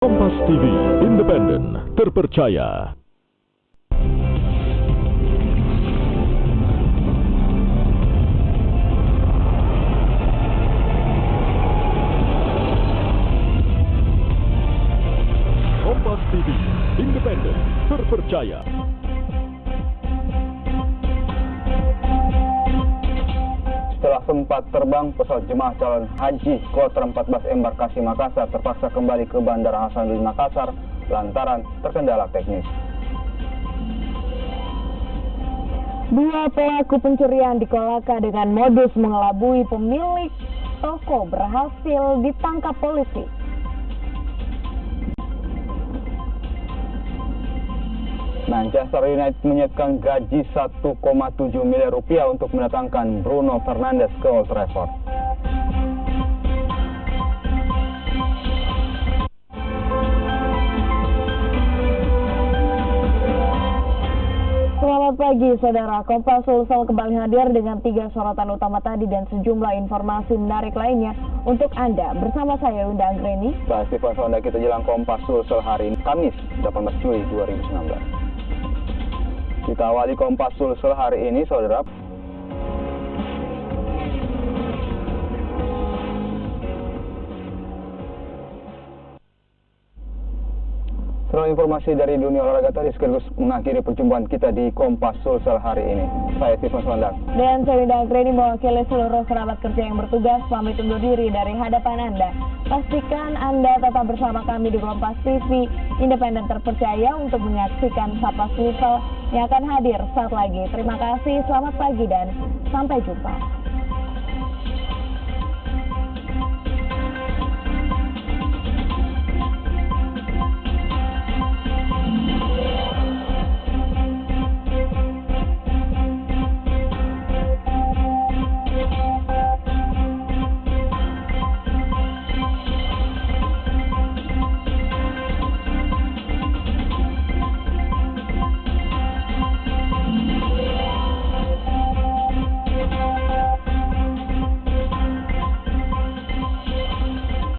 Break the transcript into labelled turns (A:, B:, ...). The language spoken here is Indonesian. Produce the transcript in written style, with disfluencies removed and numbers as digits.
A: Kompas TV, independen, terpercaya. Kompas TV, independen, terpercaya.
B: Setelah sempat terbang, pesawat jemaah calon haji Kloter 14 embarkasi Makassar terpaksa kembali ke Bandara Hasanuddin Makassar lantaran terkendala teknis.
C: Dua pelaku pencurian di Kolaka dengan modus mengelabui pemilik toko berhasil ditangkap polisi.
B: Manchester United menyiapkan gaji 1,7 miliar rupiah untuk mendatangkan Bruno Fernandes ke Old Trafford.
C: Selamat pagi saudara, Kompas Sulsel kembali hadir dengan 3 sorotan utama tadi dan sejumlah informasi menarik lainnya untuk Anda. Bersama saya Unda Anggreni.
B: Pasti Anda kita jelang Kompas Sulsel hari ini, Kamis 18 Juli 2019. Kita awali Kompas Sulsel hari ini, saudara. Setelah informasi dari dunia olahraga tadi sekaligus mengakhiri perjumpaan kita di Kompas Sulsel hari ini. Saya Stephen Sondang.
C: Dan saya Winda Anggreni mewakili seluruh kerabat kerja yang bertugas pamit undur diri dari hadapan Anda. Pastikan Anda tetap bersama kami di Kompas TV, independen terpercaya untuk menyaksikan Sapa Sulsel yang akan hadir saat lagi. Terima kasih, selamat pagi dan sampai jumpa.